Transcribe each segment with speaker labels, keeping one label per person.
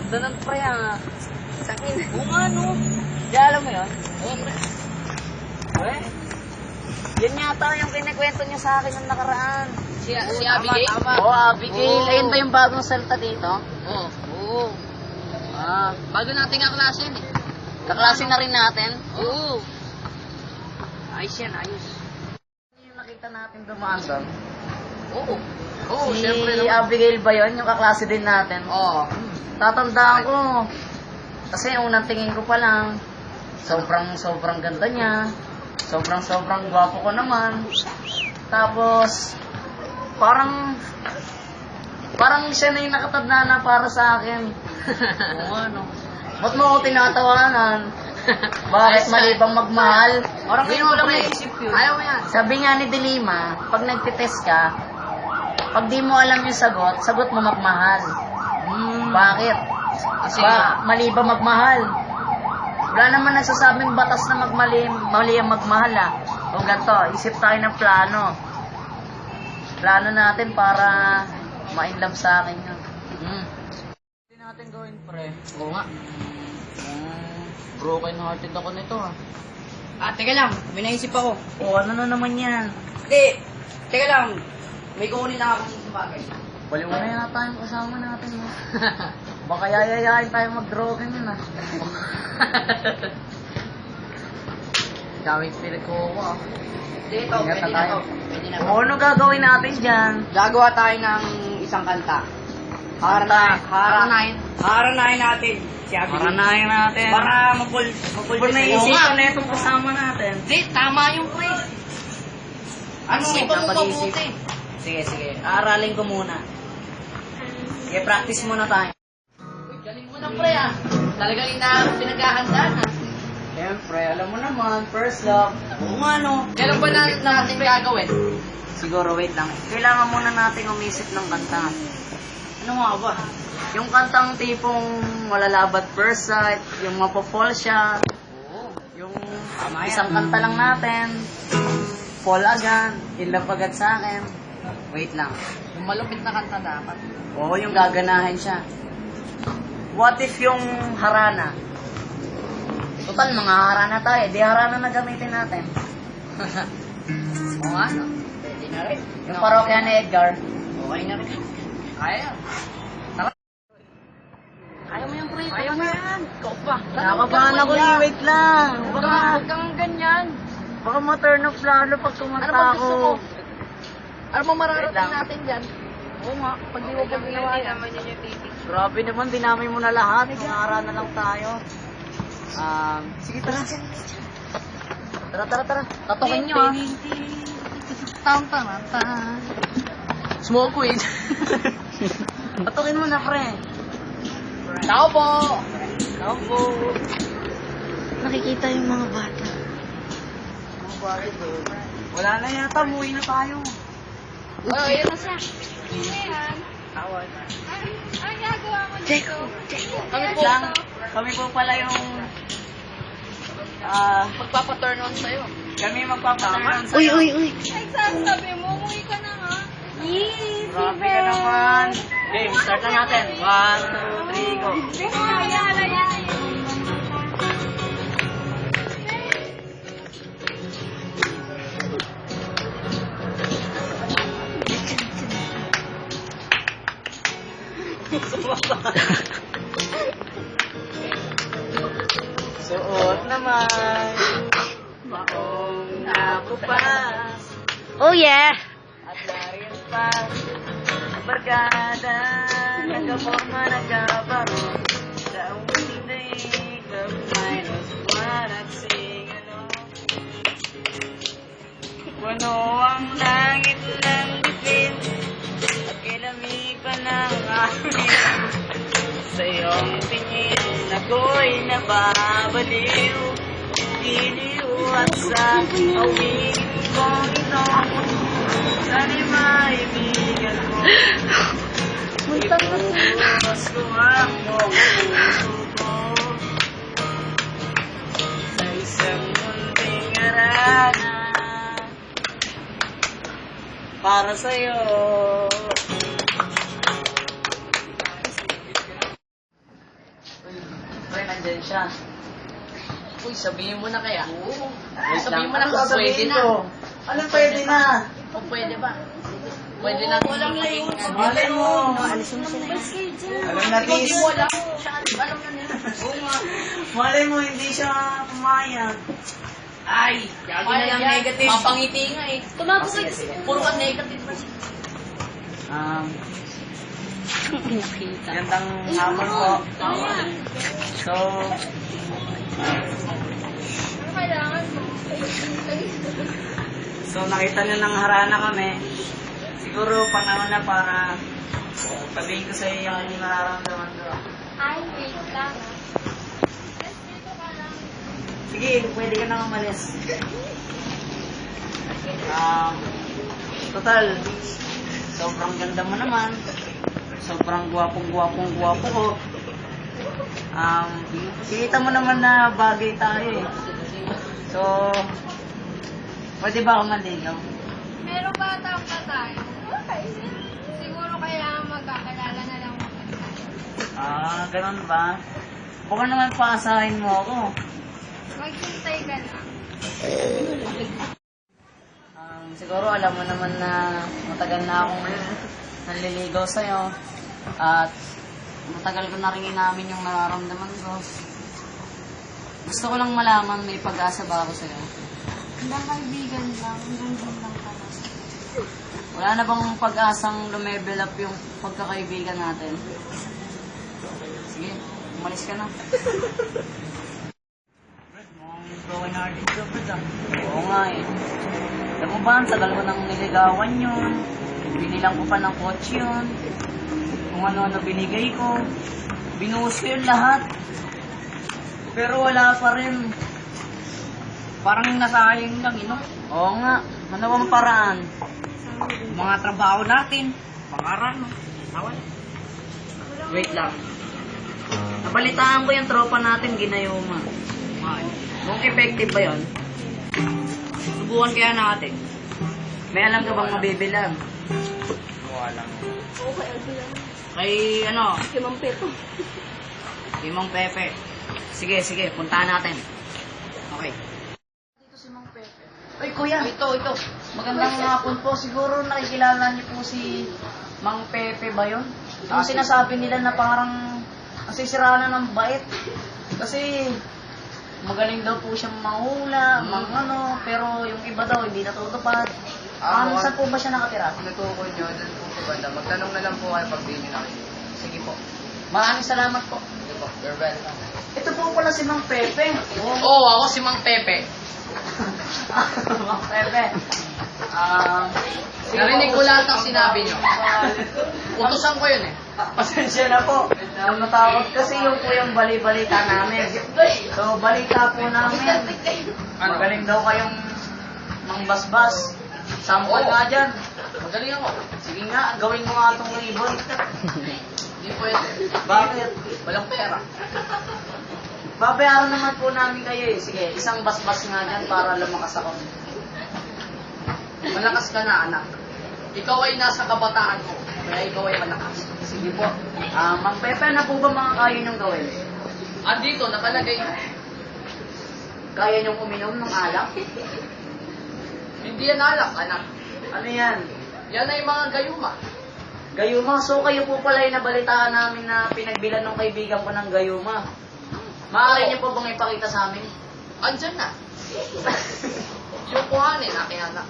Speaker 1: Ganda ng pre
Speaker 2: Sakin.
Speaker 1: Oo nga no.
Speaker 2: Di alam mo yun?
Speaker 1: Oo pre.
Speaker 2: Eh? Yun yata yung kinikwento niya sa akin nung nakaraan.
Speaker 1: Si Abigail?
Speaker 2: Tama. Oo, Abigail.
Speaker 1: Oo.
Speaker 2: Ayun ba yung bagong salta dito?
Speaker 1: Oo. Oo. Bago nating kaklase yan eh.
Speaker 2: Kaklase na rin natin.
Speaker 1: Oo. Ayos yan, ayos.
Speaker 2: Yung nakita natin dumaan doon.
Speaker 1: Oo. Oo,
Speaker 2: Si
Speaker 1: syempre naman.
Speaker 2: Abigail ba yun? Yung kaklase din natin.
Speaker 1: Oo.
Speaker 2: Tatandaan ko. Kasi unang tingin ko pa lang, sobrang ganda niya. Sobrang gwapo ko naman. Tapos, parang siya na yung nakatanda na para sa akin.
Speaker 1: Oo ano.
Speaker 2: Ba't mo ako tinatawanan? Bakit mali bang magmahal?
Speaker 1: Parang
Speaker 2: Hindi
Speaker 1: ngayon
Speaker 2: mo
Speaker 1: ko lang
Speaker 2: pre.
Speaker 1: naisip yun. Ayaw mo yan.
Speaker 2: Sabi nga ni Delima, pag nagtitest ka, pag di mo alam yung sagot mo magmahal. Bakit?
Speaker 1: Kasi,
Speaker 2: Mali ba magmahal? Wala naman nagsasabing batas na mali ang magmahal O ganito, isip tayo ng plano. Plano natin para ma-inlove sa akin yun. Hindi natin gawin pre.
Speaker 1: oo nga.
Speaker 2: Broken hearted ako nito
Speaker 1: Teka lang. May naisip ako.
Speaker 2: ano na naman yan?
Speaker 1: Hindi. Teka lang. May kukunin lang akong bagay.
Speaker 2: Baliw na yata yung kasama natin Baka yayayain tayo mag-drawing yun Daming pinagkuha
Speaker 1: Dito,
Speaker 2: Ingat
Speaker 1: pwede
Speaker 2: na
Speaker 1: na
Speaker 2: tayo.
Speaker 1: to. Pwede na to.
Speaker 2: ano gagawin natin dyan?
Speaker 1: Gagawa tayo ng isang kanta. Haranahin natin. Si Abigail.
Speaker 2: Maranahin natin.
Speaker 1: Para mapul
Speaker 2: Kung naisipan na itong kasama natin.
Speaker 1: Hindi, tama yung pre. Ano,
Speaker 2: Sige,
Speaker 1: iba mo
Speaker 2: napag-isip.
Speaker 1: mabuti.
Speaker 2: Sige. Aaralin ko muna. Sige, practice muna tayo.
Speaker 1: Uy, galing mo na pre Talagang pinaghahandaan
Speaker 2: Siyempre, alam mo naman, first love.
Speaker 1: Oo nga no. Kailan ba natin gagawin?
Speaker 2: Siguro, wait lang. Kailangan muna natin umisip ng kanta.
Speaker 1: Ano nga ba?
Speaker 2: Yung kantang tipong malalabat first sight, yung mapopol siya,
Speaker 1: Oo.
Speaker 2: yung
Speaker 1: Tama yan.
Speaker 2: isang kanta lang natin, fall agad, in love agad sa akin. Wait lang.
Speaker 1: Yung malupit na kanta dapat.
Speaker 2: Oo, yung gaganahin siya. What if yung harana? Total, mga harana tayo. Di harana na gamitin natin.
Speaker 1: Oo nga no. Pwede na rin.
Speaker 2: Yung parokya ni Edgar.
Speaker 1: Okay na rin. Kaya.
Speaker 2: Ayaw mo yung pre.
Speaker 1: Ayaw mo yan. Ikaw pa.
Speaker 2: Nakabahan ako eh. Wait lang.
Speaker 1: Huwag kang ganyan.
Speaker 2: Baka ma-turn off lalo pag kumanta
Speaker 1: Ano ba
Speaker 2: ako.
Speaker 1: gusto mo? Ano mo
Speaker 2: Wait
Speaker 1: mararating
Speaker 2: lang.
Speaker 1: natin dyan? Oo nga. Pag di mo pa ginawa yan.
Speaker 2: Grabe naman, dinamay mo na lahat. Nangara na lang tayo. Sige, tara. Tara. Tatokin nyo
Speaker 1: Smoke weed.
Speaker 2: Tatokin mo na, pre.
Speaker 1: Tao po.
Speaker 2: Nakikita yung mga bata. Wala na yata, muwi na tayo.
Speaker 1: Ayun na siya.
Speaker 2: Kami po pala yung
Speaker 1: Magpapaturn on sa'yo.
Speaker 2: kami magpapaturn sa'yo.
Speaker 3: Uy.
Speaker 4: Ay, sabi mo, umuwi ka na nga. Yee,
Speaker 2: Grabe ka naman. Game, start na natin. 1, 2, 3, go.
Speaker 4: Ayala yan.
Speaker 2: Suot naman. Maong nakupas.
Speaker 3: Oh yeah.
Speaker 2: At larin pa. Barkada. Nagkaporma, nagkabaro. Sa umiday. Minus one at sing along. Puno ang langit ng bituin. At kilamig pa ng amin. Sa iyong tingin, ako'y nababaliw. Giliw at sa awin kong ito. Sana'y maibigan ko. Ibuhos ko ang buong puso ko. Sa isang munting arana. Para sa'yo. siya.
Speaker 1: Uy, sabihin mo na kaya. Oo.
Speaker 2: Wait
Speaker 1: Sabihin
Speaker 2: lang.
Speaker 1: mo na
Speaker 2: Ano
Speaker 1: kung
Speaker 2: sasabihin
Speaker 1: pwede na.
Speaker 2: ko? Anong pwede na?
Speaker 1: Kung pwede ba? Pwede na. Walang layo.
Speaker 2: Malay mo.
Speaker 4: Alisin mo sila. Bas kayo dyan.
Speaker 2: Alam na,
Speaker 1: Ikaw di
Speaker 2: Tis.
Speaker 1: mo alam. Siya, alam na nila. Oo nga.
Speaker 2: Malay mo, hindi siya pumayag.
Speaker 1: Ay, yagi na lang negative. Mapangiti nga eh.
Speaker 4: Tumago
Speaker 2: Oh, sige,
Speaker 4: kayo.
Speaker 2: sige.
Speaker 1: Puro ka negative pa siya.
Speaker 4: Nakita.
Speaker 2: Gandang hapon po. So,
Speaker 4: Ano kailangan mo?
Speaker 2: nakita niyo ng harana kami. Siguro panahon na para sabihin ko sa iyo yung nararamdaman ko.
Speaker 4: Ay, wait lang.
Speaker 2: Sige, pwede ka nang umalis. Total, sobrang ganda mo naman. Sobrang gwapong gwapo ko. Kita mo naman na bagay tayo eh. So, pwede ba ako maligaw?
Speaker 4: Pero bata pa tayo. Siguro kailangan magkakalala na lang ako.
Speaker 2: Ganun ba? Baka naman paasahin mo ako.
Speaker 4: Maghintay ka lang.
Speaker 2: Siguro alam mo naman na matagal na akong nanliligaw sa'yo. At matagal ko na rin inamin yung nararamdaman ko. Gusto ko lang malaman may pag-asa ba ako sa'yo.
Speaker 4: Hanggang kaibigan lang. Hanggang dun lang pala.
Speaker 2: Wala na bang pag-asang lumevel up yung pagkakaibigan natin? Sige, umalis ka na. Mukhang broken hearted ka, Brad. Oo nga eh. Alam mo ba, ang tagal ko nang niligawan yun. Binilang ko pa ng kotse yun. Kung ano-ano binigay ko. Binuhos ko yun lahat. Pero wala pa rin. Parang nasayang lang, ino? Oo nga. Ano bang paraan? Mga trabaho natin. Pangaran, no? Tawad. Wait lang. Nabalitaan ko yung tropa natin, ginayuma. Kung effective ba yun? Subukan kaya natin. May alam ka bang mabibilang? Wala.
Speaker 4: Okay, lang.
Speaker 2: Kay ano?
Speaker 4: Kay Mang Peto.
Speaker 2: Kay Mang Pepe. Sige, puntahan natin. Okay. Dito si Mang Pepe. Ay, kuya. Ito. Magandang hapon po. Siguro nakikilala niyo po si Mang Pepe ba yun? Ang sinasabi nila na parang nasisiraan na ng bait. Kasi magaling daw po siyang manghula, ano, pero yung iba daw hindi natutupad. Saan po ba siya nakatira?
Speaker 3: Natukoy nyo, dun po sa banda. Magtanong na lang po kayo pag di nyo nakikita.
Speaker 2: Sige po. Maraming salamat po.
Speaker 3: Sige po, you're welcome.
Speaker 2: Ito po pala si Mang Pepe.
Speaker 1: Oo, ako si Mang Pepe.
Speaker 2: Mang Pepe. Sige
Speaker 1: Narinig
Speaker 2: po,
Speaker 1: ko lahat ng sinabi niyo. Utusan ko yun eh.
Speaker 2: Pasensya na po. Natakot kasi yung po yung bali-balita namin. So, balita po namin. Magaling daw kayong mangbasbas. Sample
Speaker 1: Oo.
Speaker 2: nga dyan.
Speaker 1: Magaling ako.
Speaker 2: Sige nga, gawin mo nga itong ribbon.
Speaker 1: Hindi pwede.
Speaker 2: Bakit?
Speaker 1: Walang pera.
Speaker 2: Babayaran naman po namin kayo eh. Sige, isang basbas nga dyan para lumakas ako.
Speaker 1: Malakas ka na, anak. Ikaw ay nasa kabataan mo. Kaya ikaw ay malakas.
Speaker 2: Sige po. Mang Pepe, ano po ba mga kaya niyong gawin?
Speaker 1: Andito, nakalagay.
Speaker 2: Kaya niyong uminom ng alak?
Speaker 1: Hindi yan alak, anak.
Speaker 2: Ano yan?
Speaker 1: Yan ay mga gayuma.
Speaker 2: Gayuma. So kayo po pala yung nabalitaan namin na pinagbilan ng kaibigan ko ng gayuma. Maaari niyo po bang ipakita sa amin?
Speaker 1: Andyan na. Yung kuhanin, aking anak.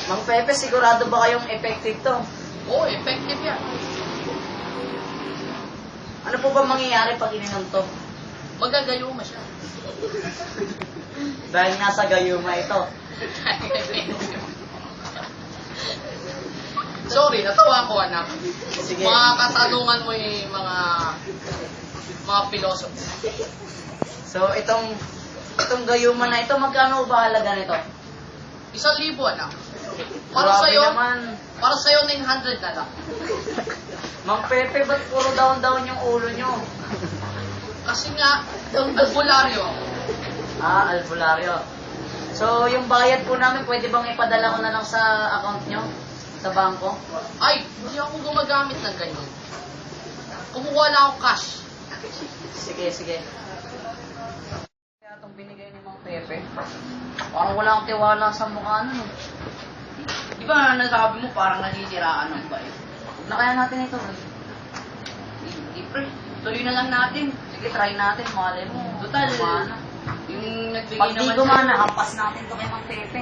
Speaker 2: Mang Pepe, sigurado ba kayong effective to?
Speaker 1: Oo, effective yan.
Speaker 2: Ano po ba mangyayari pag ininom to?
Speaker 1: Magagayuma siya.
Speaker 2: Dahil nasa gayuma ito.
Speaker 1: Sorry, natawa ko, anak.
Speaker 2: Sige.
Speaker 1: Mga katanungan mo yung mga philosophy.
Speaker 2: So itong gayuma na ito, magkano ba halaga nito?
Speaker 1: 1,000, anak. Para
Speaker 2: Grabe
Speaker 1: sa'yo,
Speaker 2: naman.
Speaker 1: para sa'yo 900 na lang.
Speaker 2: Mang Pepe, ba't puro down yung ulo nyo?
Speaker 1: Kasi nga, albularyo ako.
Speaker 2: Albularyo. So, yung bayad po namin, pwede bang ipadala ko na lang sa account nyo? Sa bangko?
Speaker 1: Ay, hindi ako gumagamit ng ganyan. Kumukuha lang ako cash.
Speaker 2: Sige, sige. Kaya itong binigay ni Mang Pepe, parang wala akong tiwala sa mukha nun eh.
Speaker 1: Di ba nasabi mo parang nasisiraan ng bayo?
Speaker 2: Huwag na kaya natin ito eh.
Speaker 1: Hindi pre, tuloy na lang natin.
Speaker 2: Sige, try natin. Malay mo.
Speaker 1: Total,
Speaker 2: Gumana.
Speaker 1: yung nagbigay
Speaker 2: Pag di
Speaker 1: naman
Speaker 2: gumana, hampas natin ito kay Mang Pepe.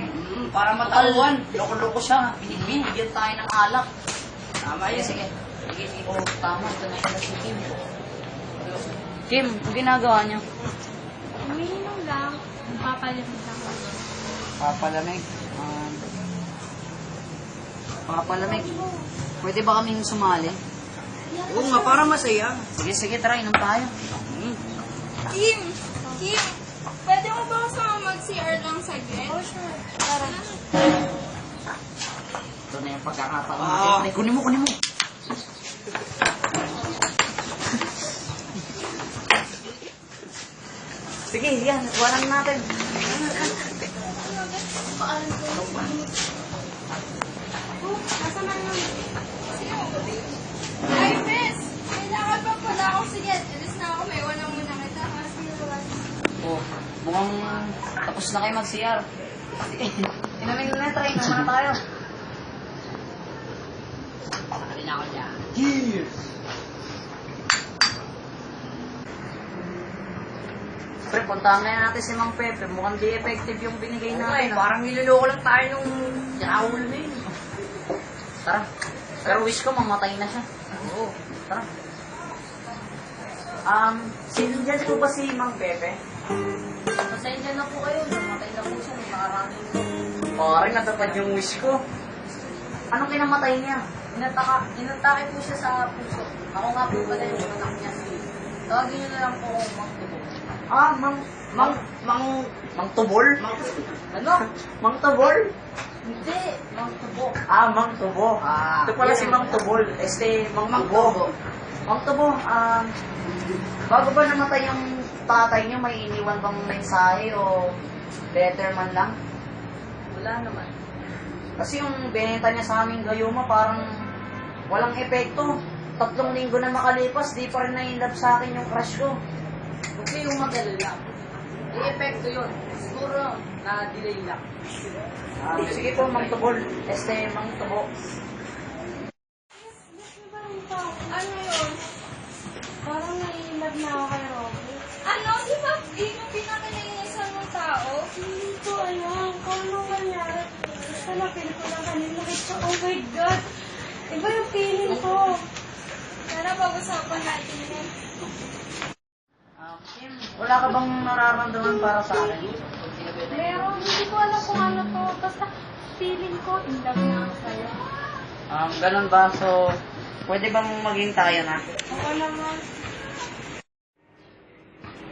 Speaker 1: para matauhan.
Speaker 2: Loko-loko siya. Binibigyan tayo ng alak.
Speaker 1: Tama
Speaker 2: Sige,
Speaker 1: yun.
Speaker 2: sige. Oh, tama. Ito na yung si Kim. Kim, ang ginagawa niyo?
Speaker 4: Umiinom lang. Papalamig ako.
Speaker 2: Papalamig. Papalamig. Pwede ba kaming sumali?
Speaker 1: Oo nga, para masaya.
Speaker 2: Sige, sige, tara, inom tayo.
Speaker 4: Kim! Kim! Pwede mo ba kasama mag-CR lang saglit? Oh, sure. Tara.
Speaker 2: Ito na yung pagkakataon natin. Kunin mo, kunin mo. Sige, yan. Waran natin.
Speaker 4: Nasa na yun? Ay, miss! Kailangan pa pala ako. Sige, alis na ako. May wala muna kita. Kasi
Speaker 2: Oh, mukhang tapos na kayo mag-CR. Sige, inamin na try. Inom na tayo.
Speaker 1: Alin ako dyan.
Speaker 2: Cheers! Pre, puntahan na natin si Mang Pepe. Mukhang di effective yung binigay natin. ah.
Speaker 1: Parang niloloko lang tayo nung Raul na yun.
Speaker 2: Tara. Pero wish ko mamatay na siya.
Speaker 1: Oo.
Speaker 2: Tara. Sindihan po ba si Mang Pepe?
Speaker 1: Pasensya na po kayo. Namatay na po siya. Nakaraming
Speaker 2: Parang natapad yung wish ko. Anong kinamatay niya?
Speaker 1: Inatake po siya sa puso. Ako nga po pala yung anak niya. Tawagin niyo na lang po ako Mang Tubo.
Speaker 2: Mang Tubol?
Speaker 1: Ano?
Speaker 2: Mang Tubol?
Speaker 1: Hindi. Mang Tubo.
Speaker 2: Mang Tubo.
Speaker 1: Ah,
Speaker 2: Ito pala
Speaker 1: yun.
Speaker 2: si Mang Tubol. Mang
Speaker 1: Mang
Speaker 2: Tubo.
Speaker 1: Tubo.
Speaker 2: Mang Tubo, bago ba namatay yung tatay niyo, may iniwan bang mensahe o letter man lang?
Speaker 1: Wala naman.
Speaker 2: Kasi yung binenta niya sa aming gayuma, parang walang epekto. 3 linggo na makalipas, di pa rin na-inlove sa akin yung crush ko.
Speaker 1: Huwag kayong mag-alala. I-epekto yun. Siguro na-delay lang.
Speaker 2: Sige po, Mang Tubol. Mang Tubo.
Speaker 4: Ano yun? Parang naiilag na ako kay Robby. Ano? Di ba yun yung pinakaliinisan ng tao? Hindi ko alam kung anong nangyari. Basta na-feel ko lang kanina. Oh my God! Iba yung feeling ko. Sana pag-usapan natin yun.
Speaker 2: Kim, wala ka bang nararamdaman para sa akin?
Speaker 4: Meron, hindi ko alam kung ano to. Basta feeling ko, in love na ako sa'yo.
Speaker 2: Ganun ba? So, pwede bang maging tayo na?
Speaker 4: Oo naman.